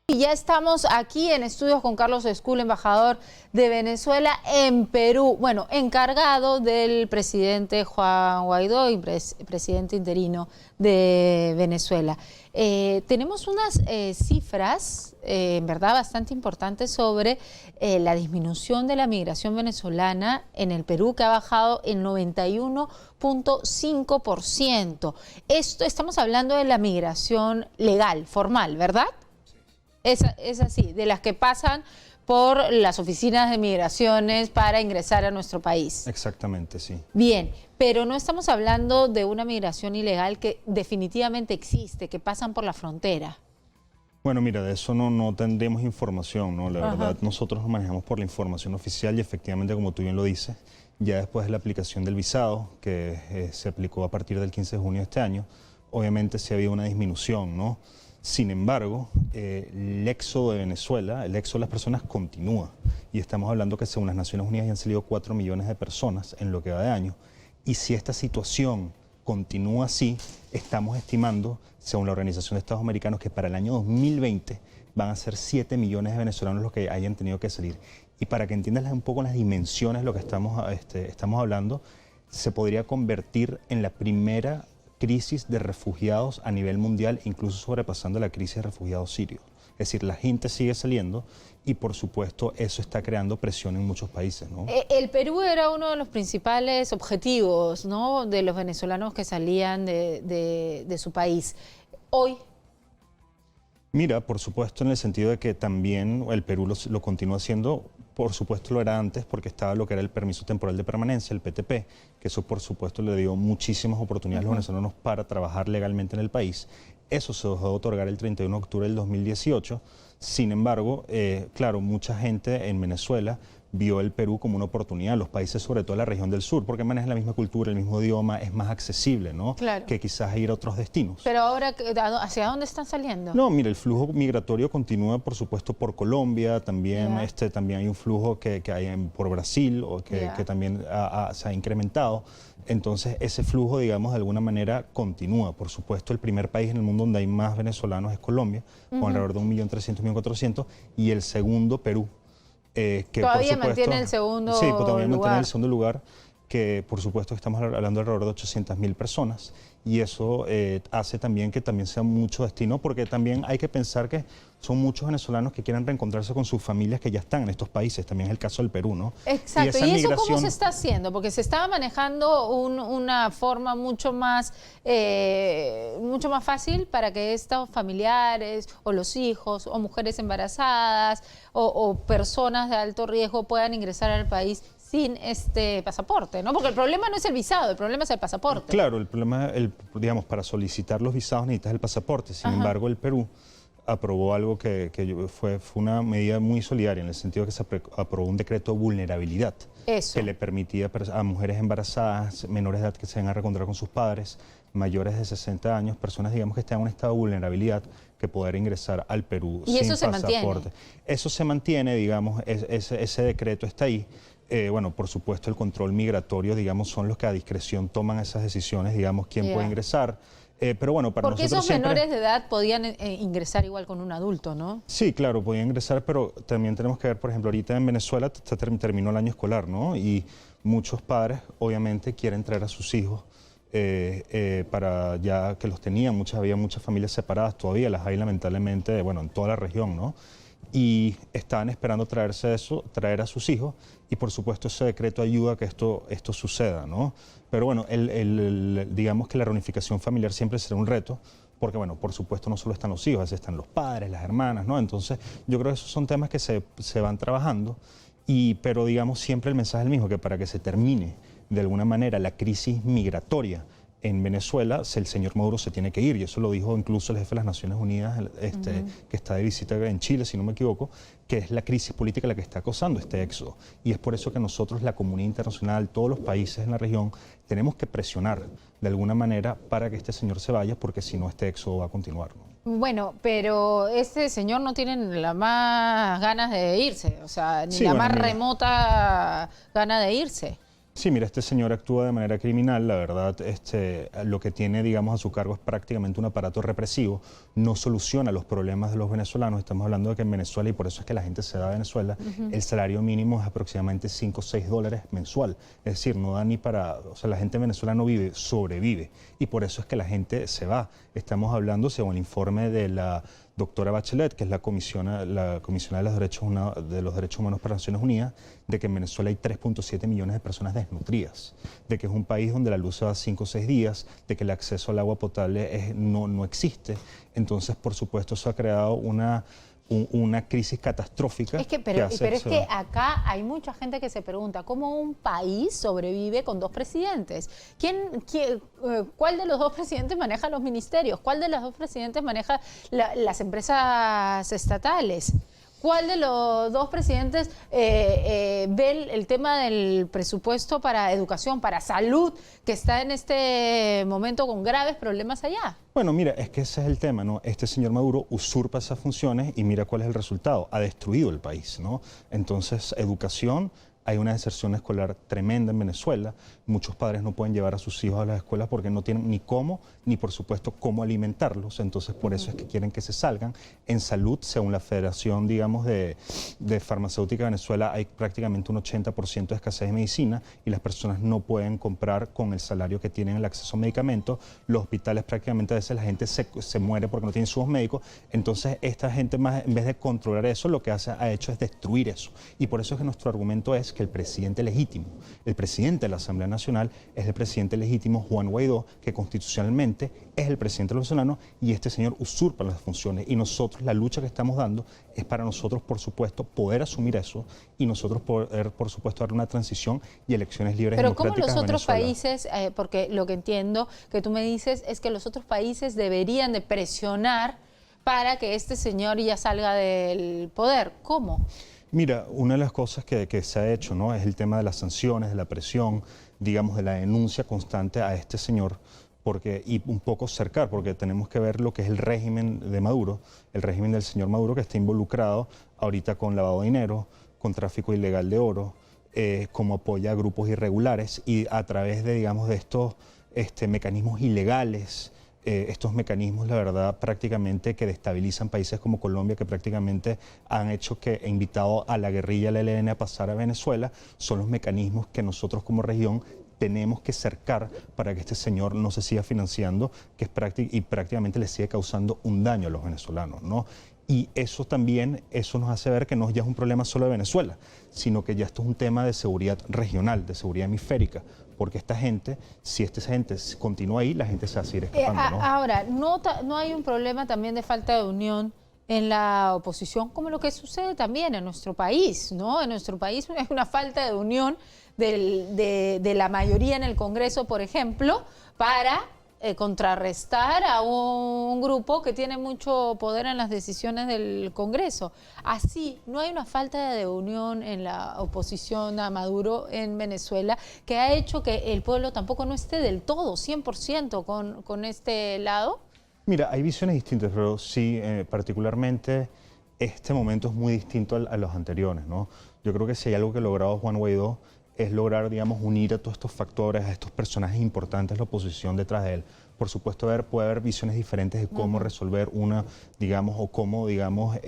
Y ya estamos aquí en estudios con Carlos Escul, embajador de Venezuela en Perú. Bueno, encargado del presidente Juan Guaidó y presidente interino de Venezuela. Tenemos unas cifras, en verdad, bastante importantes sobre la disminución de la migración venezolana en el Perú, que ha bajado en 91.5%. Esto, estamos hablando de la migración legal, formal, ¿verdad? Es así, de las que pasan por las oficinas de migraciones para ingresar a nuestro país. Exactamente, sí. Bien, pero no estamos hablando de una migración ilegal que definitivamente existe, que pasan por la frontera. Bueno, mira, de eso no tendremos información, ¿no? La verdad, nosotros nos manejamos por la información oficial y efectivamente, como tú bien lo dices, ya después de la aplicación del visado, que se aplicó a partir del 15 de junio de este año, obviamente sí ha habido una disminución, ¿no? Sin embargo, el éxodo de Venezuela, el éxodo de las personas continúa. Y estamos hablando que según las Naciones Unidas ya han salido 4 millones de personas en lo que va de año. Y si esta situación continúa así, estamos estimando, según la Organización de Estados Americanos, que para el año 2020 van a ser 7 millones de venezolanos los que hayan tenido que salir. Y para que entiendas un poco las dimensiones de lo que estamos hablando, se podría convertir en la primera crisis de refugiados a nivel mundial, incluso sobrepasando la crisis de refugiados sirios. Es decir, la gente sigue saliendo y por supuesto eso está creando presión en muchos países, ¿no? El Perú era uno de los principales objetivos, ¿no?, de los venezolanos que salían de su país. Hoy... Mira, por supuesto, en el sentido de que también el Perú lo continúa haciendo, por supuesto lo era antes porque estaba lo que era el permiso temporal de permanencia, el PTP, que eso por supuesto le dio muchísimas oportunidades a los venezolanos para trabajar legalmente en el país. Eso se dejó de otorgar el 31 de octubre del 2018. Sin embargo, claro, mucha gente en Venezuela vio el Perú como una oportunidad, los países sobre todo la región del sur, porque manejan la misma cultura, el mismo idioma, es más accesible, ¿no? Claro. Que quizás ir a otros destinos. Pero ahora, ¿hacia dónde están saliendo? No, mira, el flujo migratorio continúa, por supuesto, por Colombia, también, también hay un flujo que hay por Brasil, o que también se ha incrementado. Entonces, ese flujo, digamos, de alguna manera continúa. Por supuesto, el primer país en el mundo donde hay más venezolanos es Colombia, con alrededor de 1.300.000, 1.400.000, y el segundo, Perú. Que todavía por supuesto, mantiene el segundo lugar. Sí, todavía lugar. mantiene el segundo lugar, que por supuesto estamos hablando de alrededor de 800.000 personas, y eso hace también que también sea mucho destino, porque también hay que pensar que son muchos venezolanos que quieren reencontrarse con sus familias que ya están en estos países, también es el caso del Perú, ¿no? Exacto, ¿y eso cómo se está haciendo? Porque se estaba manejando una forma mucho más fácil para que estos familiares, o los hijos, o mujeres embarazadas, o personas de alto riesgo puedan ingresar al país sin este pasaporte, ¿no? Porque el problema no es el visado, el problema es el pasaporte. Claro, el problema, digamos, para solicitar los visados necesitas el pasaporte. Sin embargo, el Perú aprobó algo que fue una medida muy solidaria, en el sentido que se aprobó un decreto de vulnerabilidad. Eso. Que le permitía a mujeres embarazadas, menores de edad que se van a reencontrar con sus padres, mayores de 60 años, personas, digamos, que están en un estado de vulnerabilidad, que poder ingresar al Perú sin eso pasaporte. Se mantiene. Eso se mantiene, digamos, ese decreto está ahí. Bueno, por supuesto, el control migratorio, digamos, son los que a discreción toman esas decisiones, digamos, quién puede ingresar. Pero bueno, para porque nosotros esos menores de edad podían ingresar igual con un adulto, ¿no? Sí, claro, podían ingresar, pero también tenemos que ver, por ejemplo, ahorita en Venezuela terminó el año escolar, ¿no? Y muchos padres, obviamente, quieren traer a sus hijos para ya que los tenían. Había muchas familias separadas, todavía las hay lamentablemente, bueno, en toda la región, ¿no? Y estaban esperando traer a sus hijos, y por supuesto ese decreto ayuda a que esto suceda, ¿no? Pero bueno, digamos que la reunificación familiar siempre será un reto, porque bueno, por supuesto no solo están los hijos, a veces están los padres, las hermanas, ¿no? Entonces yo creo que esos son temas que se van trabajando, pero digamos siempre el mensaje es el mismo, que para que se termine de alguna manera la crisis migratoria en Venezuela, el señor Maduro se tiene que ir, y eso lo dijo incluso el jefe de las Naciones Unidas, que está de visita en Chile, si no me equivoco, que es la crisis política la que está causando este éxodo. Y es por eso que nosotros, la comunidad internacional, todos los países en la región, tenemos que presionar de alguna manera para que este señor se vaya, porque si no, este éxodo va a continuar, ¿no? Bueno, pero este señor no tiene la más ganas de irse, o sea, ni la más remota gana de irse. Sí, mira, este señor actúa de manera criminal, la verdad, lo que tiene, digamos, a su cargo es prácticamente un aparato represivo, no soluciona los problemas de los venezolanos. Estamos hablando de que en Venezuela, y por eso es que la gente se va a Venezuela, el salario mínimo es aproximadamente 5 o 6 dólares mensual, es decir, no da ni para, o sea, la gente en Venezuela no vive, sobrevive, y por eso es que la gente se va. Estamos hablando, según el informe de la doctora Bachelet, que es la comisionada de los derechos humanos para Naciones Unidas, de que en Venezuela hay 3.7 millones de personas desnutridas, de que es un país donde la luz se va 5 o 6 días, de que el acceso al agua potable no existe. Entonces, por supuesto, eso ha creado una crisis catastrófica. Pero es que acá hay mucha gente que se pregunta cómo un país sobrevive con 2 presidentes. ¿Cuál de los 2 presidentes maneja los ministerios? ¿Cuál de los 2 presidentes maneja las empresas estatales? ¿Cuál de los 2 presidentes ve el tema del presupuesto para educación, para salud, que está en este momento con graves problemas allá? Bueno, mira, es que ese es el tema, ¿no? Este señor Maduro usurpa esas funciones y mira cuál es el resultado. Ha destruido el país, ¿no? Entonces, educación, hay una deserción escolar tremenda en Venezuela. Muchos padres no pueden llevar a sus hijos a las escuelas porque no tienen ni cómo, ni por supuesto cómo alimentarlos. Entonces, por eso es que quieren que se salgan. En salud, según la Federación, digamos, de Farmacéutica de Venezuela, hay prácticamente un 80% de escasez de medicina y las personas no pueden comprar con el salario que tienen el acceso a medicamentos. Los hospitales prácticamente a veces la gente se muere porque no tienen sus médicos. Entonces, esta gente, más en vez de controlar eso, lo que ha hecho es destruir eso. Y por eso es que nuestro argumento es que el presidente legítimo, el presidente de la Asamblea Nacional es el presidente legítimo Juan Guaidó, que constitucionalmente es el presidente venezolano, y este señor usurpa las funciones. Y nosotros, la lucha que estamos dando es para nosotros, por supuesto, poder asumir eso y nosotros poder, por supuesto, dar una transición y elecciones libres y democráticas. Pero ¿cómo los otros Venezuela. países, porque lo que entiendo que tú me dices es que los otros países deberían de presionar para que este señor ya salga del poder? ¿Cómo? Mira, una de las cosas que se ha hecho, ¿no?, es el tema de las sanciones, de la presión, digamos, de la denuncia constante a este señor, y un poco cercar, porque tenemos que ver lo que es el régimen de Maduro, el régimen del señor Maduro, que está involucrado ahorita con lavado de dinero, con tráfico ilegal de oro, como apoya a grupos irregulares y a través de, digamos, de estos mecanismos ilegales. Estos mecanismos, la verdad, prácticamente que destabilizan países como Colombia, que prácticamente han hecho que, invitado a la guerrilla, al ELN, a pasar a Venezuela, son los mecanismos que nosotros como región tenemos que cercar para que este señor no se siga financiando, y prácticamente le sigue causando un daño a los venezolanos, ¿no? Y eso también, eso nos hace ver que no ya es un problema solo de Venezuela, sino que ya esto es un tema de seguridad regional, de seguridad hemisférica, porque esta gente, si esta gente continúa ahí, la gente se va a seguir escapando, ¿no? Ahora, ¿no hay un problema también de falta de unión en la oposición, como lo que sucede también en nuestro país, ¿no? En nuestro país hay una falta de unión de la mayoría en el Congreso, por ejemplo, para contrarrestar a un grupo que tiene mucho poder en las decisiones del Congreso. Así, no hay una falta de unión en la oposición a Maduro en Venezuela que ha hecho que el pueblo tampoco no esté del todo, 100% con este lado. Mira, hay visiones distintas, pero sí, particularmente este momento es muy distinto a los anteriores, ¿no? Yo creo que si hay algo que ha logrado Juan Guaidó es lograr, digamos, unir a todos estos factores, a estos personajes importantes, la oposición detrás de él. Por supuesto, puede haber visiones diferentes de cómo resolver una, digamos, o cómo, digamos,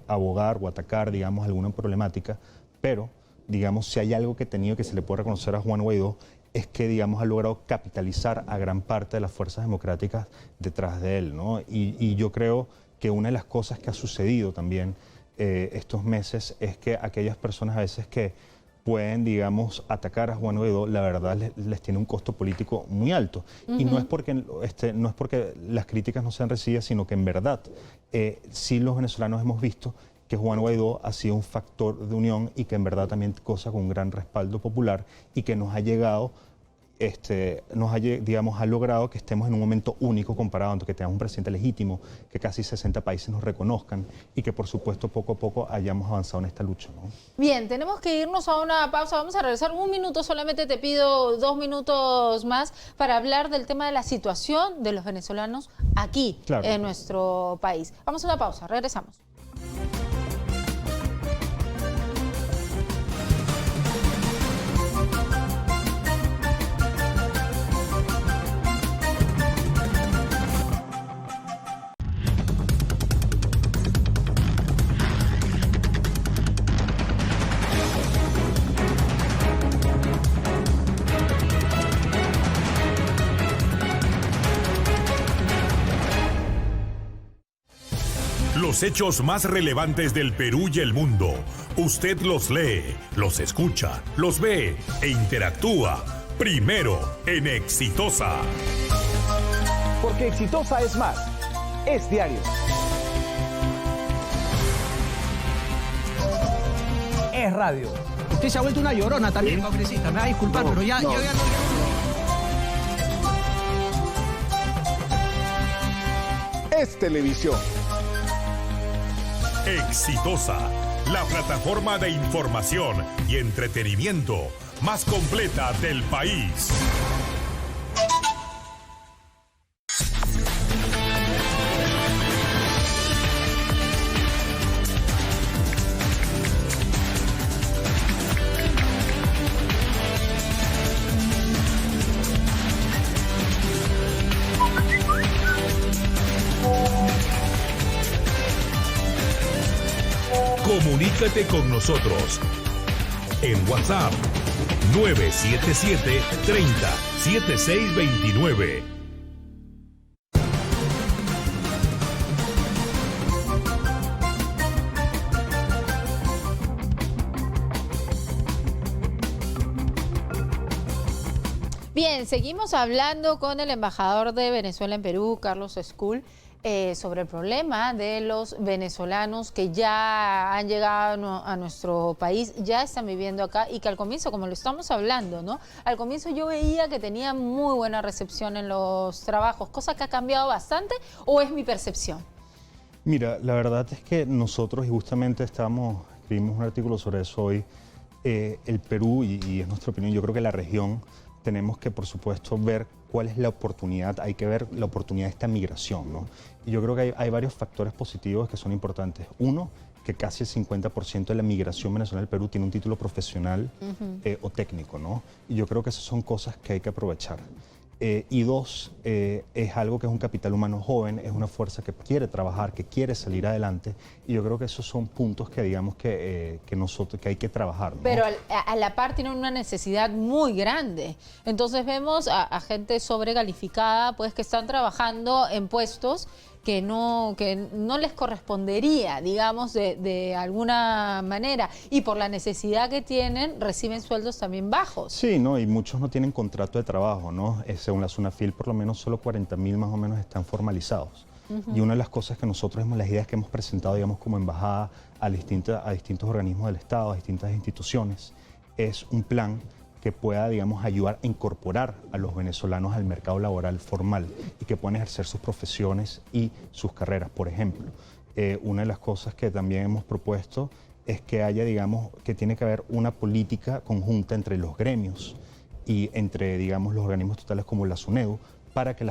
abogar o atacar, digamos, alguna problemática, pero, digamos, si hay algo que que se le puede reconocer a Juan Guaidó, es que, digamos, ha logrado capitalizar a gran parte de las fuerzas democráticas detrás de él, ¿no? Y yo creo que una de las cosas que ha sucedido también estos meses es que aquellas personas a veces que pueden, digamos, atacar a Juan Guaidó, la verdad les tiene un costo político muy alto. Y no es porque las críticas no sean recibidas, sino que en verdad sí los venezolanos hemos visto que Juan Guaidó ha sido un factor de unión y que en verdad también goza con un gran respaldo popular y que nos ha llegado, digamos, ha logrado que estemos en un momento único comparado, que tengamos un presidente legítimo, que casi 60 países nos reconozcan y que por supuesto poco a poco hayamos avanzado en esta lucha, ¿no? Bien, tenemos que irnos a una pausa, vamos a regresar un minuto, solamente te pido 2 minutos más para hablar del tema de la situación de los venezolanos aquí, claro, en nuestro país. Vamos a una pausa, regresamos. Los hechos más relevantes del Perú y el mundo. Usted los lee, los escucha, los ve e interactúa. Primero en Exitosa. Porque Exitosa es más. Es diario. Es radio. Usted se ha vuelto una llorona también, congresista. Me va a disculpar, pero ya no. Es televisión. Exitosa, la plataforma de información y entretenimiento más completa del país. Comunícate con nosotros en WhatsApp 977 30 7629. Bien, seguimos hablando con el embajador de Venezuela en Perú, Carlos Escul, sobre el problema de los venezolanos que ya han llegado a nuestro país, ya están viviendo acá y que al comienzo, como lo estamos hablando, ¿no? Al comienzo yo veía que tenían muy buena recepción en los trabajos, cosa que ha cambiado bastante, ¿o es mi percepción? Mira, la verdad es que nosotros, y justamente escribimos un artículo sobre eso hoy, el Perú, y es nuestra opinión, yo creo que la región, tenemos que, por supuesto, ver cuál es la oportunidad, hay que ver la oportunidad de esta migración, ¿no? Y yo creo que hay varios factores positivos que son importantes. Uno, que casi el 50% de la migración venezolana al Perú tiene un título profesional o técnico, ¿no? Y yo creo que esas son cosas que hay que aprovechar. Y dos, es algo que es un capital humano joven, es una fuerza que quiere trabajar, que quiere salir adelante, y yo creo que esos son puntos que digamos que hay que trabajar, ¿no? Pero a la par tienen una necesidad muy grande. Entonces vemos a gente sobrecalificada, pues que están trabajando en puestos que no les correspondería, digamos, de alguna manera. Y por la necesidad que tienen, reciben sueldos también bajos. Sí, ¿no? Y muchos no tienen contrato de trabajo, ¿no? Según la SUNAFIL, por lo menos solo 40.000 más o menos están formalizados. Y una de las cosas que nosotros las ideas que hemos presentado, digamos, como embajada a distintos organismos del Estado, a distintas instituciones, es un plan que pueda, digamos, ayudar a incorporar a los venezolanos al mercado laboral formal y que puedan ejercer sus profesiones y sus carreras. Por ejemplo, una de las cosas que también hemos propuesto es que haya, digamos, que tiene que haber una política conjunta entre los gremios y entre, digamos, los organismos totales como la SUNEDU, para que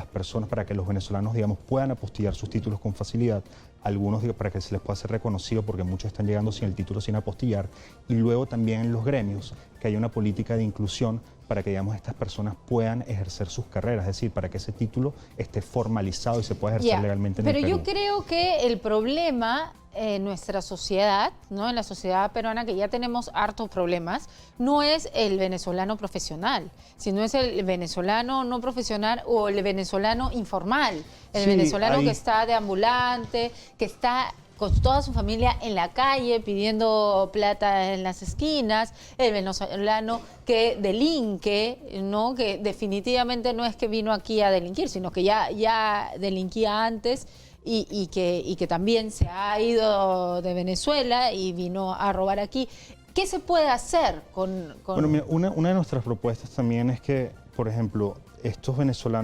los venezolanos, digamos, puedan apostillar sus títulos con facilidad, algunos para que se les pueda hacer reconocido porque muchos están llegando sin el título, sin apostillar, y luego también en los gremios que haya una política de inclusión para que, digamos, estas personas puedan ejercer sus carreras, es decir, para que ese título esté formalizado y se pueda ejercer legalmente en el Perú. Pero yo creo que el problema en nuestra sociedad, ¿no? En la sociedad peruana, que ya tenemos hartos problemas, no es el venezolano profesional, sino es el venezolano no profesional o el venezolano informal, el venezolano que está de ambulante, que está con toda su familia en la calle pidiendo plata en las esquinas, el venezolano que delinque, ¿no? Que definitivamente no es que vino aquí a delinquir, sino que ya delinquía antes y que también se ha ido de Venezuela y vino a robar aquí. ¿Qué se puede hacer con...? Bueno, mira, una de nuestras propuestas también es que, por ejemplo,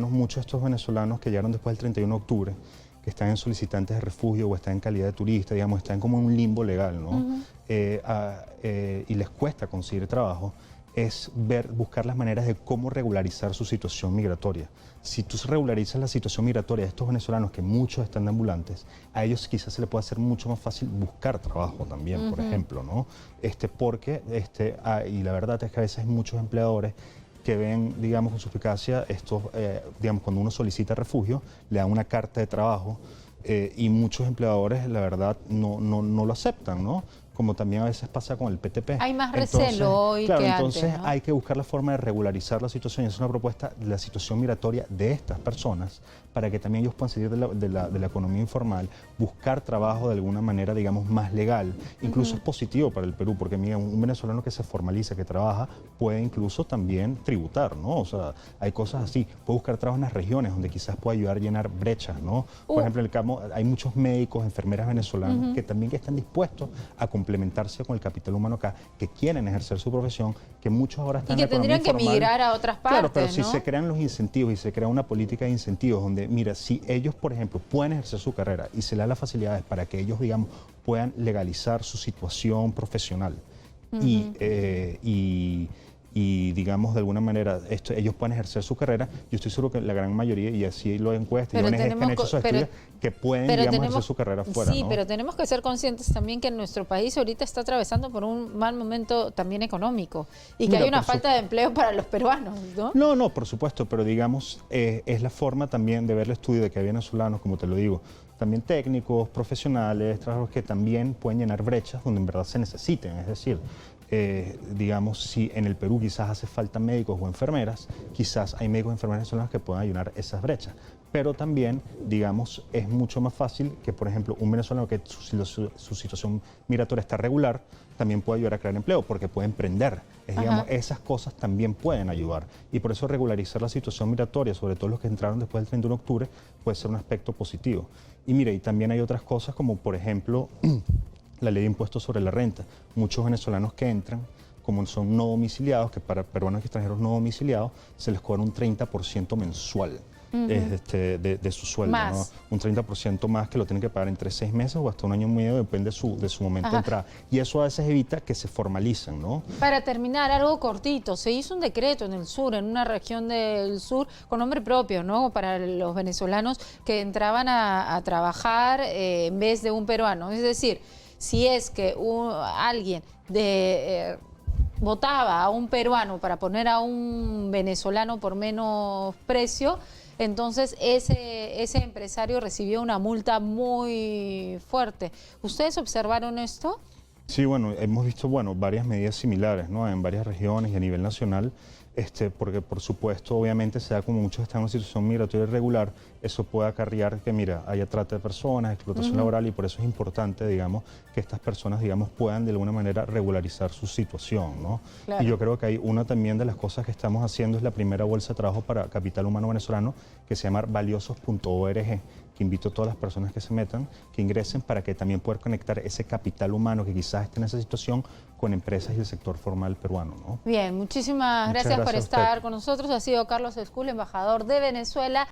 muchos de estos venezolanos que llegaron después del 31 de octubre, que están en solicitantes de refugio o están en calidad de turista, digamos, están como en un limbo legal, ¿no? Y les cuesta conseguir trabajo, es buscar las maneras de cómo regularizar su situación migratoria. Si tú regularizas la situación migratoria de estos venezolanos, que muchos están de ambulantes, a ellos quizás se les puede hacer mucho más fácil buscar trabajo también, por ejemplo, ¿no? Y la verdad es que a veces hay muchos empleadores que ven, digamos, con suspicacia digamos, cuando uno solicita refugio, le dan una carta de trabajo y muchos empleadores, la verdad, no lo aceptan, ¿no? como también a veces pasa con el PTP. Hay más recelo hoy claro, que entonces antes, ¿no? hay que buscar la forma de regularizar la situación, y es una propuesta de la situación migratoria de estas personas, para que también ellos puedan salir de la economía informal, buscar trabajo de alguna manera, digamos, más legal. Incluso es positivo para el Perú, porque mira, un venezolano que se formaliza, que trabaja, puede incluso también tributar, ¿no? O sea, hay cosas así. Puede buscar trabajo en las regiones donde quizás pueda ayudar a llenar brechas, ¿no? Por ejemplo, en el campo hay muchos médicos, enfermeras venezolanos que también están dispuestos a complementarse con el capital humano acá, que quieren ejercer su profesión, que muchos ahora están Y en que la economía tendrían que informal. migrar a otras partes, Claro, pero si ¿no? se crean los incentivos y se crea una política de incentivos donde, mira, si ellos, por ejemplo, pueden ejercer su carrera y se le dan las facilidades para que ellos, digamos, puedan legalizar su situación profesional y, digamos, de alguna manera, ellos pueden ejercer su carrera, yo estoy seguro que la gran mayoría, y así lo encuestas, y ONGs que han hecho esos estudios, que pueden, digamos, ejercer su carrera afuera, sí, ¿no? pero tenemos que ser conscientes también que nuestro país ahorita está atravesando por un mal momento también económico y que Mira, hay una por falta de empleo para los peruanos, ¿no? No, por supuesto, pero digamos, es la forma también de ver el estudio de que hay venezolanos, como te lo digo, también técnicos, profesionales, trabajadores que también pueden llenar brechas donde en verdad se necesiten. Es decir, digamos, si en el Perú quizás hace falta médicos o enfermeras, quizás hay médicos o enfermeras venezolanos que puedan llenar esas brechas. Pero también, digamos, es mucho más fácil que, por ejemplo, un venezolano que su situación migratoria está regular, también puede ayudar a crear empleo, porque puede emprender. Digamos, esas cosas también pueden ayudar. Y por eso regularizar la situación migratoria, sobre todo los que entraron después del 31 de octubre, puede ser un aspecto positivo. Y mire, y también hay otras cosas como, por ejemplo, la ley de impuestos sobre la renta. Muchos venezolanos que entran, como son no domiciliados, que para peruanos y extranjeros no domiciliados, se les cobra un 30% mensual. De su sueldo, ¿no? Un 30% más que lo tienen que pagar entre 6 meses o hasta un año y medio, depende de su momento de entrada. Y eso a veces evita que se formalicen, ¿no? Para terminar, algo cortito, se hizo un decreto en el sur, en una región del sur, con nombre propio, ¿no? Para los venezolanos que entraban a trabajar en vez de un peruano. Es decir, si es que alguien votaba a un peruano para poner a un venezolano por menos precio, entonces ese empresario recibió una multa muy fuerte. ¿Ustedes observaron esto? Sí, bueno, hemos visto varias medidas similares, ¿no? En varias regiones y a nivel nacional, porque por supuesto, obviamente, se da como muchos están en una situación migratoria irregular, eso puede acarrear que, mira, haya trata de personas, explotación laboral, y por eso es importante, digamos, que estas personas, digamos, puedan de alguna manera regularizar su situación, ¿no? Claro. Y yo creo que hay una también de las cosas que estamos haciendo es la primera bolsa de trabajo para capital humano venezolano, que se llama valiosos.org, que invito a todas las personas que se metan, que ingresen para que también puedan conectar ese capital humano que quizás esté en esa situación con empresas y el sector formal peruano, ¿no? Bien, muchísimas gracias por estar con nosotros. Ha sido Carlos Escul, embajador de Venezuela.